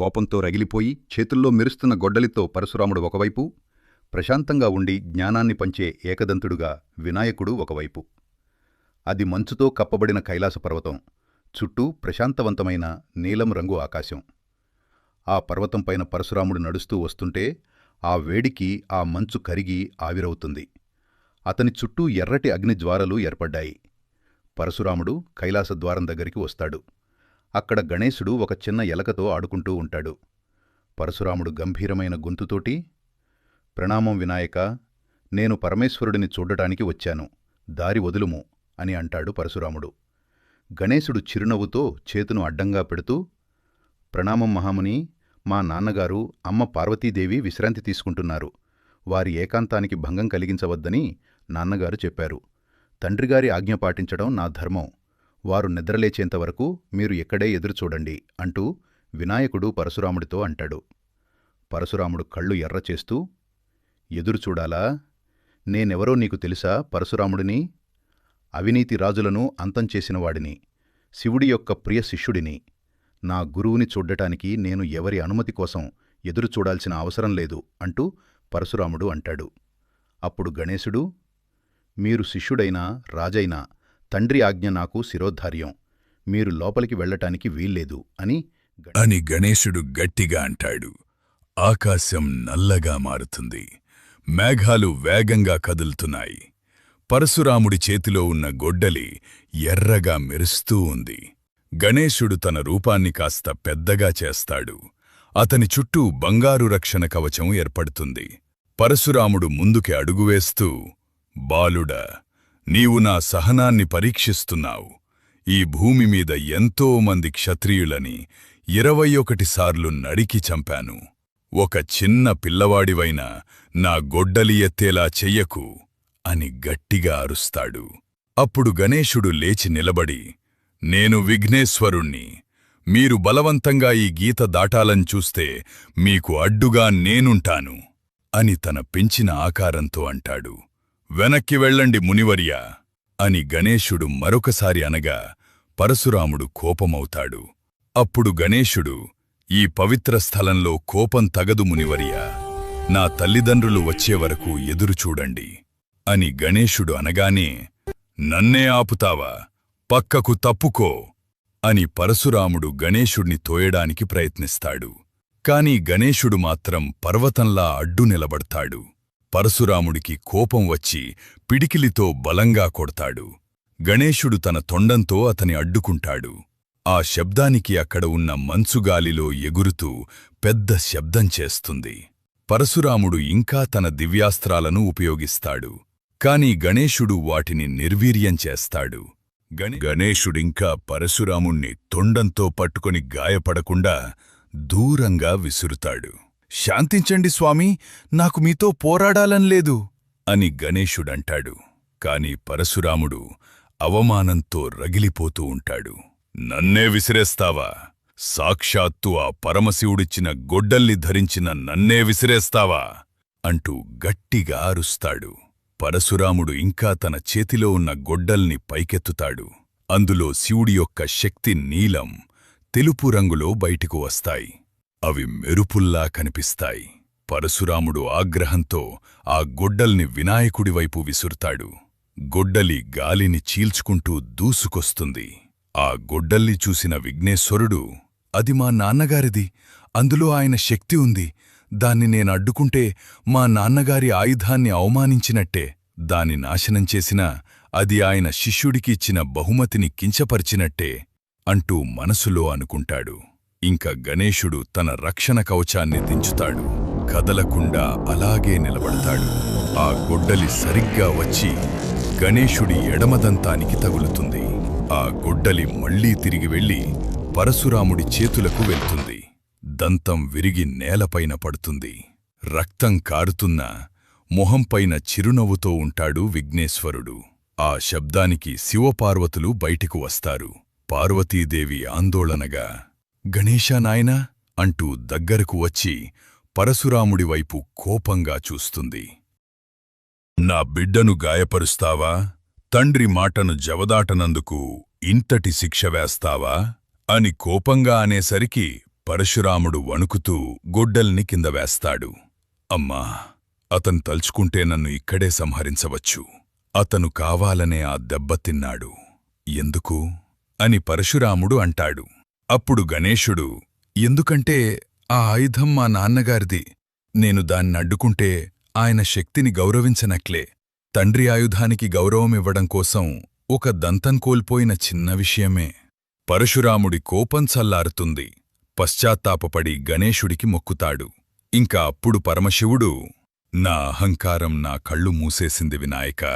కోపంతో రగిలిపోయి చేతుల్లో మెరుస్తున్న గొడ్డలితో పరశురాముడు ఒకవైపు, ప్రశాంతంగా ఉండి జ్ఞానాన్ని పంచే ఏకదంతుడుగా వినాయకుడు ఒకవైపు. అది మంచుతో కప్పబడిన కైలాసపర్వతం, చుట్టూ ప్రశాంతవంతమైన నీలం రంగు ఆకాశం. ఆ పర్వతంపైన పరశురాముడు నడుస్తూ వస్తుంటే ఆ వేడికి ఆ మంచు కరిగి ఆవిరవుతుంది. అతని చుట్టూ ఎర్రటి అగ్నిజ్వాలలు ఏర్పడ్డాయి. పరశురాముడు కైలాసద్వారం దగ్గరికి వస్తాడు. అక్కడ గణేశుడు ఒక చిన్న ఎలకతో ఆడుకుంటూ ఉంటాడు. పరశురాముడు గంభీరమైన గొంతుతోటి, ప్రణామం వినాయకా, నేను పరమేశ్వరుడిని చూడటానికి వచ్చాను, దారి వదులుము అని అంటాడు పరశురాముడు. గణేశుడు చిరునవ్వుతో చేతును అడ్డంగా పెడుతూ, ప్రణామం మహాముని, మా నాన్నగారు అమ్మ పార్వతీదేవి విశ్రాంతి తీసుకుంటున్నారు. వారి ఏకాంతానికి భంగం కలిగించవద్దని నాన్నగారు చెప్పారు. తండ్రిగారి ఆజ్ఞ పాటించడం నా ధర్మం. వారు నిద్రలేచేంతవరకు మీరు ఎక్కడే ఎదురుచూడండి అంటూ వినాయకుడు పరశురాముడితో అంటాడు. పరశురాముడు కళ్ళు ఎర్రచేస్తూ, ఎదురుచూడాలా? నేనెవరో నీకు తెలుసా పరశురాముడిని? అవినీతి రాజులను అంతం చేసినవాడిని, శివుడి యొక్క ప్రియ శిష్యుడిని. నా గురువుని చూడ్డటానికి నేను ఎవరి అనుమతి కోసం ఎదురుచూడాల్సిన అవసరం లేదు అంటూ పరశురాముడు అంటాడు. అప్పుడు గణేశుడు, మీరు శిష్యుడైనా రాజైనా తండ్రి ఆజ్ఞ నాకు శిరోద్ధార్యం, మీరు లోపలికి వెళ్లటానికి వీల్లేదు అని గణేశుడు గట్టిగా అంటాడు. ఆకాశం నల్లగా మారుతుంది. మేఘాలు వేగంగా కదులుతున్నాయి. పరశురాముడి చేతిలో ఉన్న గొడ్డలి ఎర్రగా మెరుస్తూ ఉంది. గణేశుడు తన రూపాన్ని కాస్త పెద్దగా చేస్తాడు. అతని చుట్టూ బంగారు రక్షణ కవచం ఏర్పడుతుంది. పరశురాముడు ముందుకి అడుగువేస్తూ, బాలుడా, నీవు నా సహనాన్ని పరీక్షిస్తున్నావు. ఈ భూమి మీద ఎంతోమంది క్షత్రియులని 21 సార్లు నరికి చంపాను. ఒక చిన్న పిల్లవాడివైనా నా గొడ్డలి ఎత్తేలా చెయ్యకు అని గట్టిగా అరుస్తాడు. అప్పుడు గణేశుడు లేచి నిలబడి, నేను విఘ్నేశ్వరుణ్ణి. మీరు బలవంతంగా ఈ గీత దాటాలని చూస్తే మీకు అడ్డుగా నేనుంటాను అని తన పెంచిన ఆకారంతో అంటాడు. వెనక్కి వెళ్ళండి మునివర్యా అని గణేశుడు మరొకసారి అనగా పరశురాముడు కోపమవుతాడు. అప్పుడు గణేశుడు, ఈ పవిత్ర స్థలంలో కోపం తగదు మునివర్యా, నా తల్లిదండ్రులు వచ్చేవరకు ఎదురుచూడండి అని గణేశుడు అనగానే, నన్నే ఆపుతావా, పక్కకు తప్పుకో అని పరశురాముడు గణేశుణ్ణి తోయడానికి ప్రయత్నిస్తాడు. కాని గణేశుడు మాత్రం పర్వతంలా అడ్డు నిలబడతాడు. పరశురాముడికి కోపం వచ్చి పిడికిలితో బలంగా కొడతాడు. గణేశుడు తన తొండంతో అతని అడ్డుకుంటాడు. ఆ శబ్దానికి అక్కడ ఉన్న మంచుగాలిలో ఎగురుతూ పెద్ద శబ్దం చేస్తుంది. పరశురాముడు ఇంకా తన దివ్యాస్త్రాలను ఉపయోగిస్తాడు. కాని గణేశుడు వాటిని నిర్వీర్యం చేస్తాడు. గణేశుడింకా పరశురాముణ్ణి తొండంతో పట్టుకొని గాయపడకుండా దూరంగా విసురుతాడు. శాంతించండి స్వామీ, నాకు మీతో పోరాడాలనిలేదు అని గణేశుడంటాడు. కాని పరశురాముడు అవమానంతో రగిలిపోతూ ఉంటాడు. నన్నే విసిరేస్తావా? సాక్షాత్తు ఆ పరమశివుడిచ్చిన గొడ్డల్ని ధరించిన నన్నే విసిరేస్తావా అంటూ గట్టిగా అరుస్తాడు. పరశురాముడు ఇంకా తన చేతిలో ఉన్న గొడ్డల్ని పైకెత్తుతాడు. అందులో శివుడి యొక్క శక్తి నీలం, తెలుపు రంగులో బయటికు వస్తాయి. అవి మెరుపుల్లా కనిపిస్తాయి. పరశురాముడు ఆగ్రహంతో ఆ గొడ్డల్ని వినాయకుడివైపు విసురుతాడు. గొడ్డలి గాలిని చీల్చుకుంటూ దూసుకొస్తుంది. ఆ గొడ్డల్ని చూసిన విఘ్నేశ్వరుడు, అది మా నాన్నగారిది, అందులో ఆయన శక్తి ఉంది, దాన్ని నేనడ్డుకుంటే మా నాన్నగారి ఆయుధాన్ని అవమానించినట్టే, దాన్ని నాశనం చేసినా అది ఆయన శిష్యుడికి ఇచ్చిన బహుమతిని కించపరిచినట్టే అంటూ మనసులో అనుకుంటాడు. ఇంక గణేశుడు తన రక్షణ కవచాన్ని దించుతాడు. కదలకుండా అలాగే నిలబడతాడు. ఆ గొడ్డలి సరిగ్గా వచ్చి గణేశుడి ఎడమదంతానికి తగులుతుంది. ఆ గొడ్డలి మళ్లీ తిరిగి వెళ్లి పరశురాముడి చేతులకు వెళ్తుంది. దంతం విరిగి నేలపైన పడుతుంది. రక్తం కారుతున్నా మొహంపైన చిరునవ్వుతో ఉంటాడు విఘ్నేశ్వరుడు. ఆ శబ్దానికి శివపార్వతులు బయటికి వస్తారు. పార్వతీదేవి ఆందోళనగా, గణేశా నాయనా అంటూ దగ్గరకు వచ్చి పరశురాముడివైపు కోపంగా చూస్తుంది. నా బిడ్డను గాయపరుస్తావా? తండ్రి మాటను జవదాటనందుకు ఇంతటి శిక్ష వేస్తావా అని కోపంగా అనేసరికి పరశురాముడు వణుకుతూ గొడ్డల్ని కింద వేస్తాడు. అమ్మా, అతను తలుచుకుంటే నన్ను ఇక్కడే సంహరించవచ్చు. అతను కావాలనే ఆ దెబ్బ తిన్నాడు. ఎందుకు అని పరశురాముడు అంటాడు. అప్పుడు గణేశుడు, ఎందుకంటే ఆ ఆయుధం మా నాన్నగారిది. నేను దాన్నడ్డుకుంటే ఆయన శక్తిని గౌరవించనక్లే. తండ్రి ఆయుధానికి గౌరవమివ్వడం కోసం ఒక దంతం కోల్పోయిన చిన్న విషయమే. పరశురాముడి కోపం చల్లారుతుంది. పశ్చాత్తాపపడి గణేశుడికి మొక్కుతాడు. ఇంకా అప్పుడు పరమశివుడు, నా అహంకారం నా కళ్ళు మూసేసింది వినాయకా.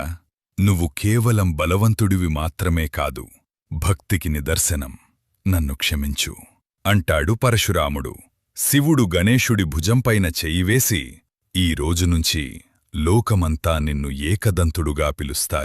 నువ్వు కేవలం బలవంతుడివి మాత్రమే కాదు, భక్తికి నిదర్శనం. నన్ను క్షమించు అంటాడు పరశురాముడు. శివుడు గణేశుడి భుజంపైన చెయ్యివేసి, ఈ రోజునుంచి లోకమంతా నిన్ను ఏకదంతుడుగా పిలుస్తారు.